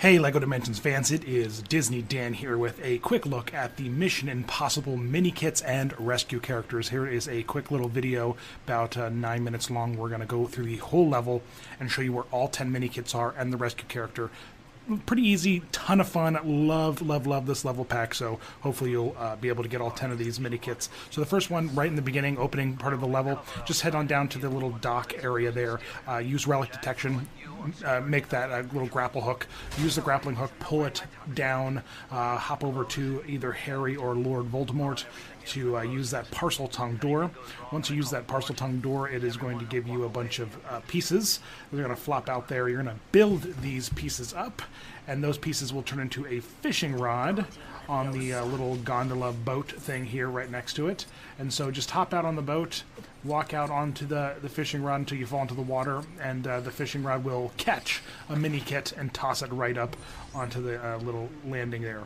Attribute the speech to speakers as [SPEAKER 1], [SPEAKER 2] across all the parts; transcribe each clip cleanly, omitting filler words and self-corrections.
[SPEAKER 1] Hey LEGO Dimensions fans, it is Disney Dan here with a quick look at the Mission Impossible mini kits and rescue characters. Here is a quick little video about 9 minutes long. We're going to go through the whole level and show you where all 10 mini kits are and the rescue character. Pretty easy, ton of fun. Love this level pack, so hopefully you'll be able to get all 10 of these mini kits. So the first one, right in the beginning, opening part of the level, just head on down to the little dock area there. Use relic detection. Make that little grapple hook. Use the grappling hook, pull it down, hop over to either Harry or Lord Voldemort to use that parcel tongue door. Once you use that parcel tongue door, it is going to give you a bunch of pieces. They're going to flop out there. You're going to build these pieces up, and those pieces will turn into a fishing rod on the little gondola boat thing here right next to it. And so just hop out on the boat, walk out onto the fishing rod until you fall into the water, and the fishing rod will catch a mini kit and toss it right up onto the little landing there.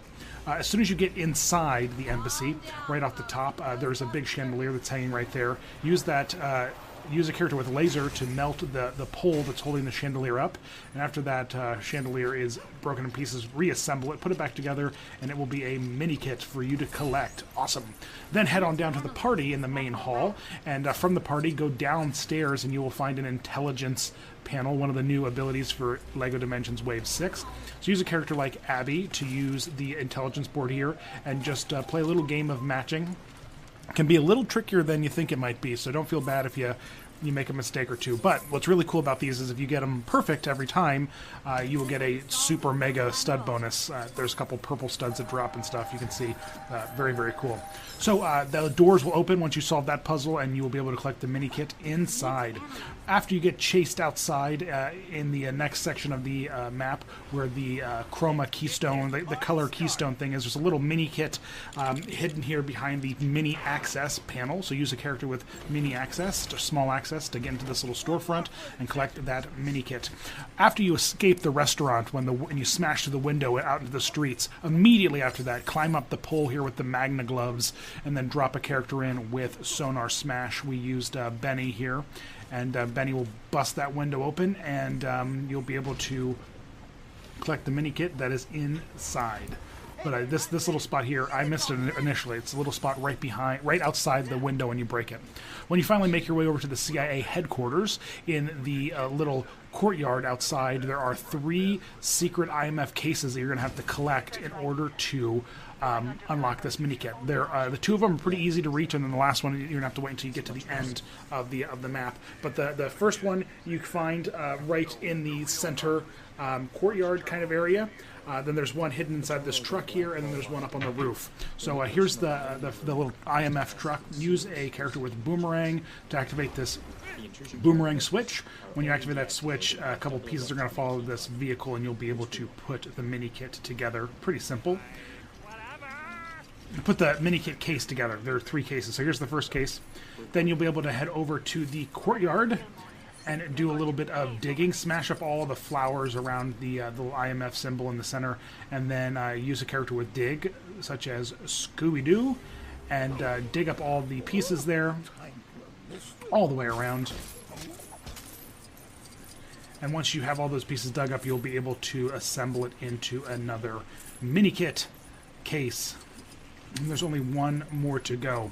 [SPEAKER 1] As soon as you get inside the embassy, right off the top, there's a big chandelier that's hanging right there. Use that. Use a character with a laser to melt the pole that's holding the chandelier up, and after that chandelier is broken in pieces, reassemble it, put it back together, and it will be a mini kit for you to collect. Awesome. Then head on down to the party in the main hall, and from the party go downstairs and you will find an intelligence panel, one of the new abilities for LEGO Dimensions Wave 6. So use a character like Abby to use the intelligence board here and just play a little game of matching. Can be a little trickier than you think it might be, so don't feel bad if you make a mistake or two. But what's really cool about these is if you get them perfect every time, you will get a super mega stud bonus. There's a couple purple studs that drop and stuff. You can see very cool. So the doors will open once you solve that puzzle, and you will be able to collect the mini kit inside. After you get chased outside in the next section of the map, where the chroma keystone, the color keystone thing is, there's a little mini kit hidden here behind the mini access panel. So use a character with mini access, to small access, to get into this little storefront and collect that mini kit. After you escape the restaurant, when you smash through the window out into the streets, immediately after that, climb up the pole here with the Magna gloves, and then drop a character in with Sonar Smash. We used Benny here, and Benny will bust that window open, and you'll be able to collect the mini kit that is inside. But this little spot here, I missed it initially. It's a little spot right outside the window when you break it. When you finally make your way over to the CIA headquarters, in the little courtyard outside, there are 3 secret IMF cases that you're going to have to collect in order to unlock this mini kit. The 2 of them are pretty easy to reach, and then the last one you're going to have to wait until you get to the end of the map. But the first one you find right in the center courtyard kind of area. Then there's one hidden inside this truck here, and then there's one up on the roof. So here's the little IMF truck. Use a character with Boomerang to activate this Boomerang switch. When you activate that switch, a couple pieces are going to follow this vehicle, and you'll be able to put the mini kit together. Pretty simple. Put the mini kit case together. There are 3 cases. So here's the first case. Then you'll be able to head over to the courtyard and do a little bit of digging. Smash up all the flowers around the little IMF symbol in the center, and then use a character with dig, such as Scooby-Doo, and dig up all the pieces there, all the way around. And once you have all those pieces dug up, you'll be able to assemble it into another mini kit case. And there's only one more to go.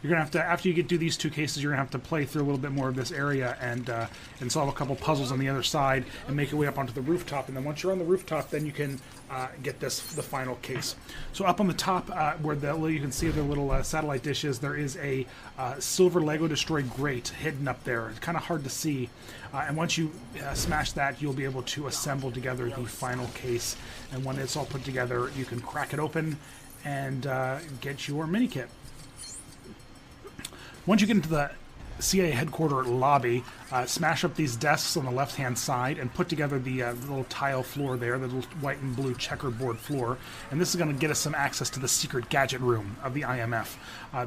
[SPEAKER 1] You're going to have to, after you do these 2 cases, you're going to have to play through a little bit more of this area and solve a couple puzzles on the other side and make your way up onto the rooftop. And then once you're on the rooftop, then you can get the final case. So up on the top, where you can see the little satellite dishes, there is a silver Lego Destroy grate hidden up there. It's kind of hard to see. And once you smash that, you'll be able to assemble together the final case. And when it's all put together, you can crack it open and get your mini kit. Once you get into the CIA headquarters lobby, smash up these desks on the left-hand side and put together the little tile floor there, the little white and blue checkerboard floor. And this is going to get us some access to the secret gadget room of the IMF.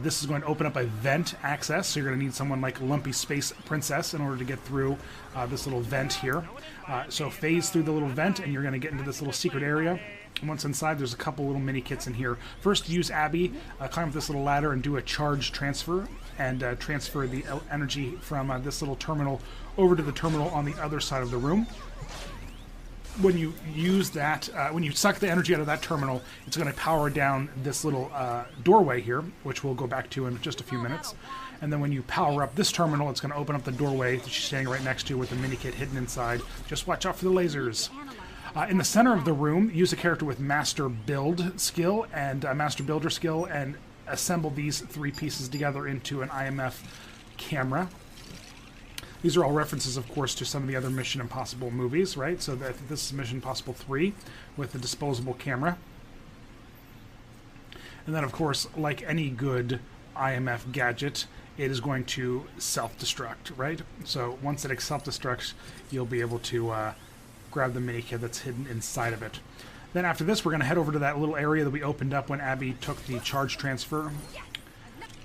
[SPEAKER 1] This is going to open up a vent access, so you're going to need someone like Lumpy Space Princess in order to get through this little vent here. So phase through the little vent, and you're going to get into this little secret area. Once inside, there's a couple little mini kits in here. First, use Abby, climb up this little ladder and do a charge transfer, and transfer the energy from this little terminal over to the terminal on the other side of the room. when you use that, when you suck the energy out of that terminal, it's going to power down this little doorway here, which we'll go back to in just a few minutes. And then when you power up this terminal, it's going to open up the doorway that she's standing right next to with the mini kit hidden inside. Just watch out for the lasers. In the center of the room, use a character with Master Build skill and Master Builder skill, and assemble these 3 pieces together into an IMF camera. These are all references, of course, to some of the other Mission Impossible movies, right? So I think this is Mission Impossible 3 with the disposable camera. And then, of course, like any good IMF gadget, it is going to self-destruct, right? So once it self-destructs, you'll be able to grab the mini kit that's hidden inside of it. Then after this, we're going to head over to that little area that we opened up when Abby took the charge transfer.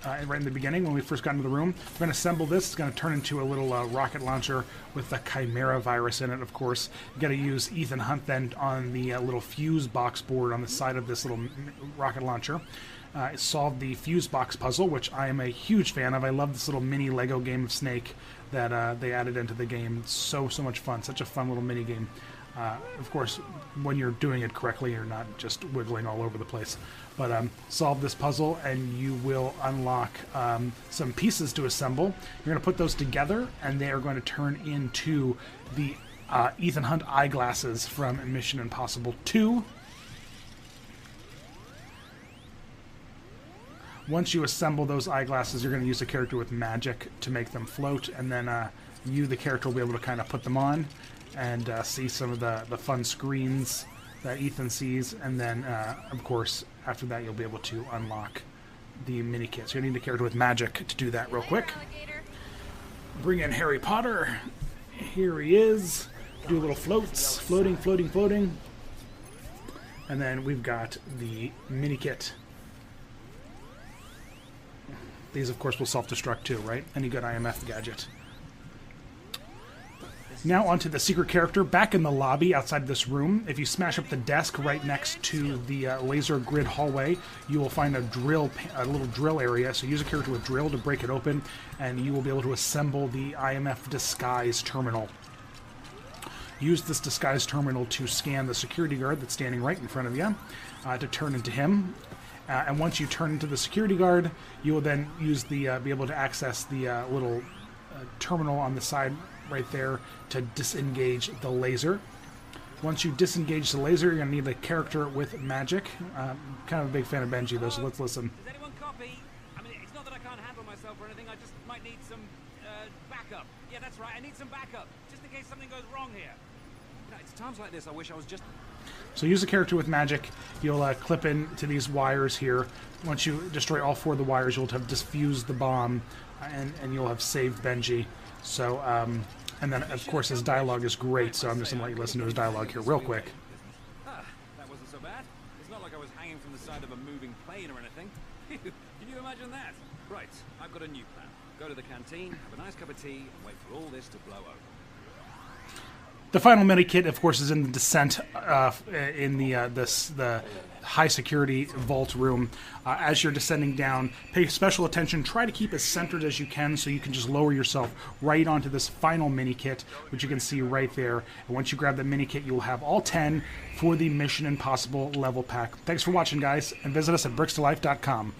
[SPEAKER 1] Right in the beginning, when we first got into the room. We're going to assemble this. It's going to turn into a little rocket launcher with the Chimera virus in it, of course. You've got to use Ethan Hunt then on the little fuse box board on the side of this little rocket launcher. Solve the fuse box puzzle, which I am a huge fan of. I love this little mini Lego game of Snake that they added into the game. It's so much fun. Such a fun little mini game. Of course, when you're doing it correctly, you're not just wiggling all over the place. But solve this puzzle, and you will unlock some pieces to assemble. You're going to put those together, and they are going to turn into the Ethan Hunt eyeglasses from Mission Impossible 2. Once you assemble those eyeglasses, you're going to use a character with magic to make them float, and then you, the character, will be able to kind of put them on and see some of the fun screens that Ethan sees, and then, of course, after that, you'll be able to unlock the mini kit. So you need a character with magic to do that real quick. Bring in Harry Potter. Here he is. Do little floats. Floating, floating, floating. And then we've got the mini kit. These, of course, will self-destruct too, right? Any good IMF gadget. Now onto the secret character. Back in the lobby outside this room, if you smash up the desk right next to the laser grid hallway, you will find a little drill area. So use a character with drill to break it open, and you will be able to assemble the IMF disguise terminal. Use this disguise terminal to scan the security guard that's standing right in front of you to turn into him. And once you turn into the security guard, you will then use the be able to access the little terminal on the side right there to disengage the laser. Once you disengage the laser, you're going to need a character with magic. Kind of a big fan of Benji, though, so let's listen.
[SPEAKER 2] Does anyone copy? I mean, it's not that I can't handle myself or anything, I just might need some backup. Yeah, that's right, I need some backup, just in case something goes wrong here. You know, it's times like this I wish I was just...
[SPEAKER 1] So use a character with magic. You'll clip into these wires here. Once you destroy all 4 of the wires, you'll have diffused the bomb, and you'll have saved Benji. So, and then, of course, his dialogue is great, so I'm just going to let you listen to his dialogue here real quick.
[SPEAKER 2] That wasn't so bad. It's not like I was hanging from the side of a moving plane or anything. Can you imagine that? Right, I've got a new plan. Go to the canteen, have a nice cup of tea, and wait for all this to blow over.
[SPEAKER 1] The final mini kit, of course, is in the descent in the high security vault room. As you're descending down, pay special attention. Try to keep as centered as you can, so you can just lower yourself right onto this final mini kit, which you can see right there. And once you grab the mini kit, you will have all 10 for the Mission Impossible level pack. Thanks for watching, guys, and visit us at brickstolife.com.